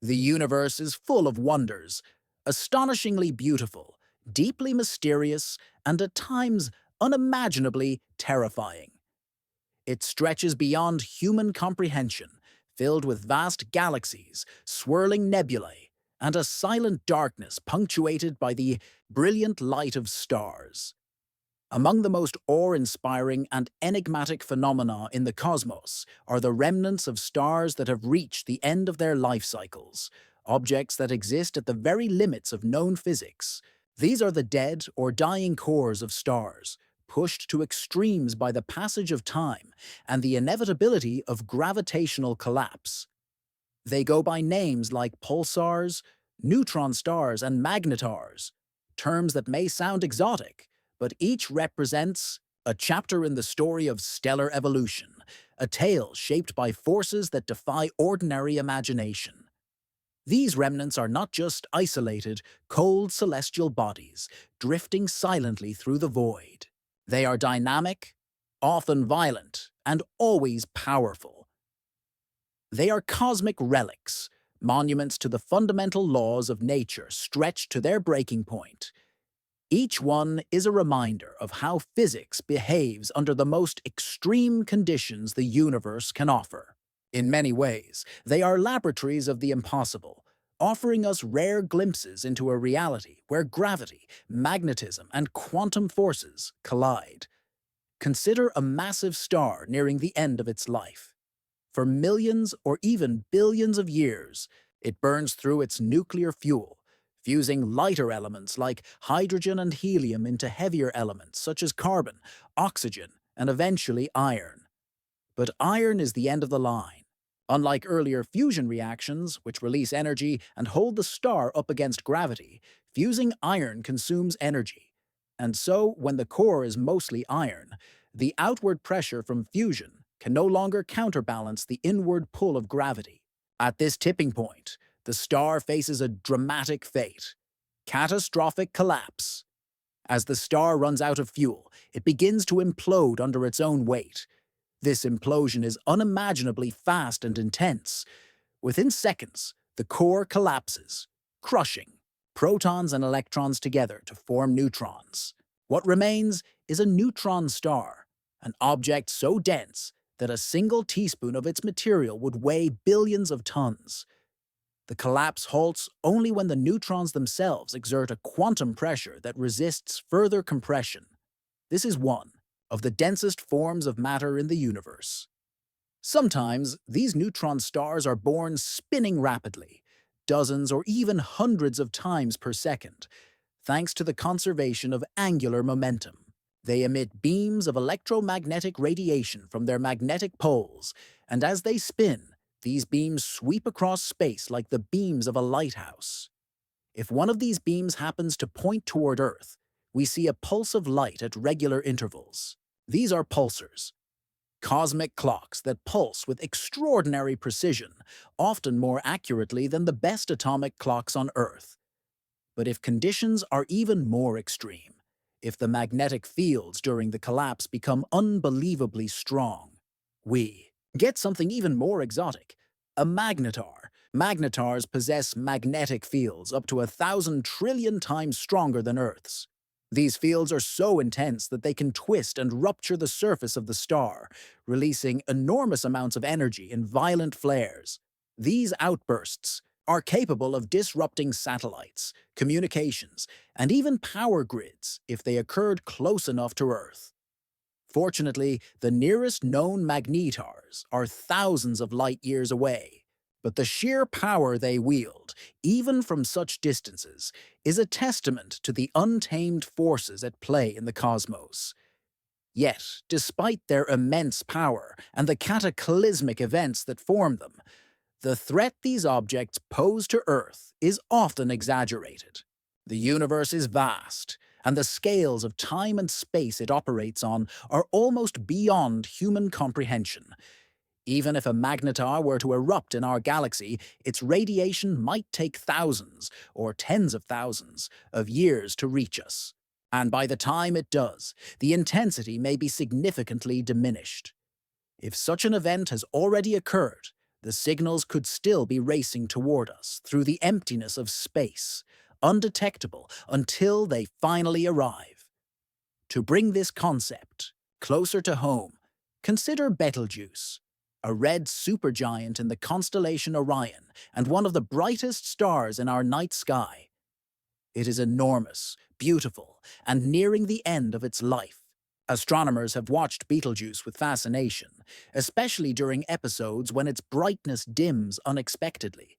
The universe is full of wonders, astonishingly beautiful, deeply mysterious, and at times unimaginably terrifying. It stretches beyond human comprehension, filled with vast galaxies, swirling nebulae, and a silent darkness punctuated by the brilliant light of stars. Among the most awe-inspiring and enigmatic phenomena in the cosmos are the remnants of stars that have reached the end of their life cycles, objects that exist at the very limits of known physics. These are the dead or dying cores of stars, pushed to extremes by the passage of time and the inevitability of gravitational collapse. They go by names like pulsars, neutron stars, and magnetars, terms that may sound exotic, but each represents a chapter in the story of stellar evolution, a tale shaped by forces that defy ordinary imagination. These remnants are not just isolated, cold celestial bodies drifting silently through the void. They are dynamic, often violent, and always powerful. They are cosmic relics, monuments to the fundamental laws of nature stretched to their breaking point. Each one is a reminder of how physics behaves under the most extreme conditions the universe can offer. In many ways, they are laboratories of the impossible, offering us rare glimpses into a reality where gravity, magnetism, and quantum forces collide. Consider a massive star nearing the end of its life. For millions or even billions of years, it burns through its nuclear fuel, fusing lighter elements like hydrogen and helium into heavier elements such as carbon, oxygen, and eventually iron. But iron is the end of the line. Unlike earlier fusion reactions, which release energy and hold the star up against gravity, fusing iron consumes energy. And so, when the core is mostly iron, the outward pressure from fusion can no longer counterbalance the inward pull of gravity. At this tipping point, the star faces a dramatic fate: catastrophic collapse. As the star runs out of fuel, it begins to implode under its own weight. This implosion is unimaginably fast and intense. Within seconds, the core collapses, crushing protons and electrons together to form neutrons. What remains is a neutron star, an object so dense that a single teaspoon of its material would weigh billions of tons. The collapse halts only when the neutrons themselves exert a quantum pressure that resists further compression. This is one of the densest forms of matter in the universe. Sometimes, these neutron stars are born spinning rapidly, dozens or even hundreds of times per second, thanks to the conservation of angular momentum. They emit beams of electromagnetic radiation from their magnetic poles, and as they spin, these beams sweep across space like the beams of a lighthouse. If one of these beams happens to point toward Earth, we see a pulse of light at regular intervals. These are pulsars, cosmic clocks that pulse with extraordinary precision, often more accurately than the best atomic clocks on Earth. But if conditions are even more extreme, if the magnetic fields during the collapse become unbelievably strong, we get something even more exotic: a magnetar. Magnetars possess magnetic fields up to 1,000 trillion times stronger than Earth's. These fields are so intense that they can twist and rupture the surface of the star, releasing enormous amounts of energy in violent flares. These outbursts are capable of disrupting satellites, communications, and even power grids if they occurred close enough to Earth. Fortunately, the nearest known magnetars are thousands of light years away, but the sheer power they wield, even from such distances, is a testament to the untamed forces at play in the cosmos. Yet, despite their immense power and the cataclysmic events that form them, the threat these objects pose to Earth is often exaggerated. The universe is vast, and the scales of time and space it operates on are almost beyond human comprehension. Even if a magnetar were to erupt in our galaxy, its radiation might take thousands, or tens of thousands, of years to reach us. And by the time it does, the intensity may be significantly diminished. If such an event has already occurred, the signals could still be racing toward us through the emptiness of space, undetectable until they finally arrive. To bring this concept closer to home, consider Betelgeuse, a red supergiant in the constellation Orion and one of the brightest stars in our night sky. It is enormous, beautiful, and nearing the end of its life. Astronomers have watched Betelgeuse with fascination, especially during episodes when its brightness dims unexpectedly.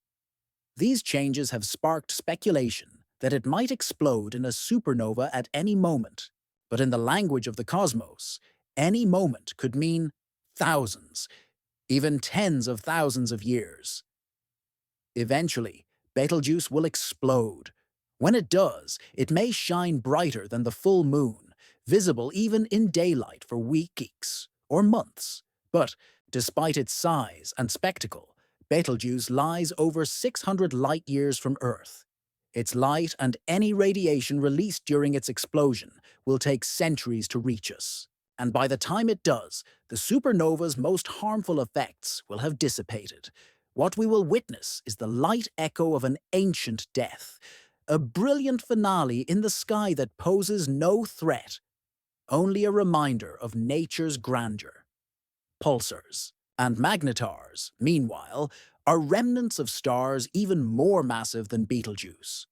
These changes have sparked speculation that it might explode in a supernova at any moment. But in the language of the cosmos, any moment could mean thousands, even tens of thousands of years. Eventually, Betelgeuse will explode. When it does, it may shine brighter than the full moon, visible even in daylight for weeks or months. But despite its size and spectacle, Betelgeuse lies over 600 light-years from Earth. Its light and any radiation released during its explosion will take centuries to reach us. And by the time it does, the supernova's most harmful effects will have dissipated. What we will witness is the light echo of an ancient death, a brilliant finale in the sky that poses no threat, only a reminder of nature's grandeur. Pulsars and magnetars, meanwhile, are remnants of stars even more massive than Betelgeuse.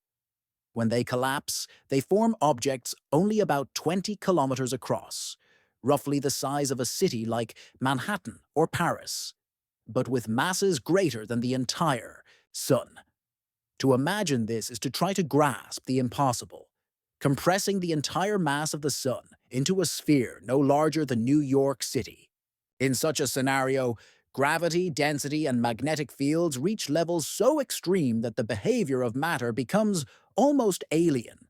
When they collapse, they form objects only about 20 kilometers across, roughly the size of a city like Manhattan or Paris, but with masses greater than the entire Sun. To imagine this is to try to grasp the impossible, compressing the entire mass of the Sun into a sphere no larger than New York City. In such a scenario, gravity, density, and magnetic fields reach levels so extreme that the behavior of matter becomes almost alien.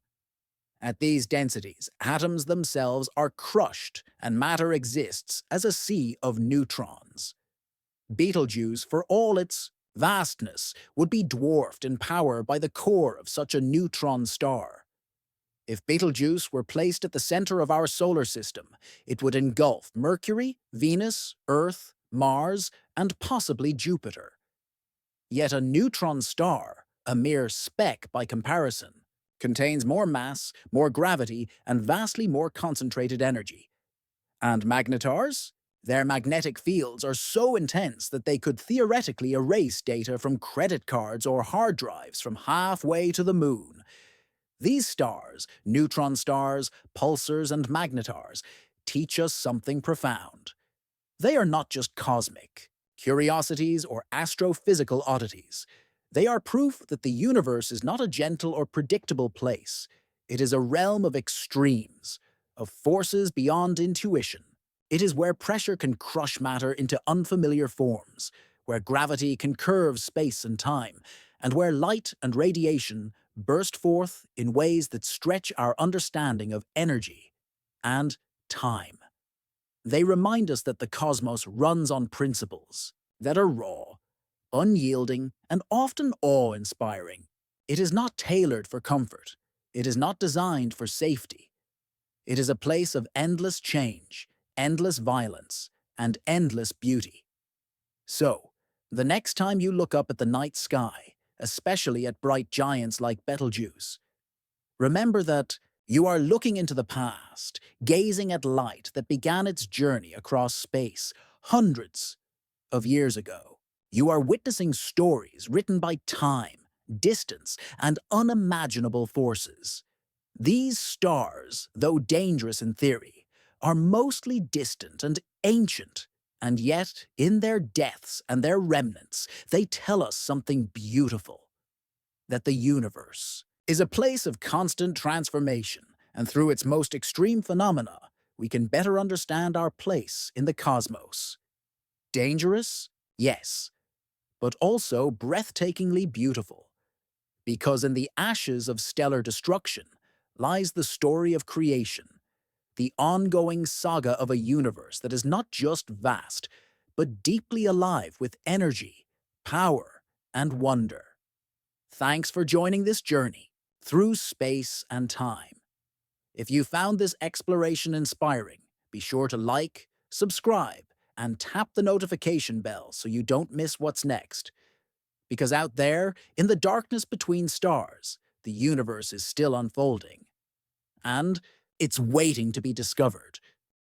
At these densities, atoms themselves are crushed and matter exists as a sea of neutrons. Betelgeuse, for all its vastness, would be dwarfed in power by the core of such a neutron star. If Betelgeuse were placed at the center of our solar system, it would engulf Mercury, Venus, Earth, Mars, and possibly Jupiter. Yet a neutron star, a mere speck by comparison, contains more mass, more gravity, and vastly more concentrated energy. And magnetars? Their magnetic fields are so intense that they could theoretically erase data from credit cards or hard drives from halfway to the moon. These stars, neutron stars, pulsars, and magnetars, teach us something profound. They are not just cosmic curiosities or astrophysical oddities. They are proof that the universe is not a gentle or predictable place. It is a realm of extremes, of forces beyond intuition. It is where pressure can crush matter into unfamiliar forms, where gravity can curve space and time, and where light and radiation burst forth in ways that stretch our understanding of energy and time. They remind us that the cosmos runs on principles that are raw, unyielding, and often awe-inspiring. It is not tailored for comfort. It is not designed for safety. It is a place of endless change, endless violence, and endless beauty. So, the next time you look up at the night sky, especially at bright giants like Betelgeuse, remember that you are looking into the past, gazing at light that began its journey across space hundreds of years ago. You are witnessing stories written by time, distance, and unimaginable forces. These stars, though dangerous in theory, are mostly distant and ancient, and yet, in their deaths and their remnants, they tell us something beautiful: that the universe is a place of constant transformation, and through its most extreme phenomena, we can better understand our place in the cosmos. Dangerous? Yes, but also breathtakingly beautiful. Because in the ashes of stellar destruction lies the story of creation, the ongoing saga of a universe that is not just vast, but deeply alive with energy, power, and wonder. Thanks for joining this journey through space and time. If you found this exploration inspiring, be sure to like, subscribe, and tap the notification bell so you don't miss what's next. Because out there, in the darkness between stars, the universe is still unfolding. And it's waiting to be discovered.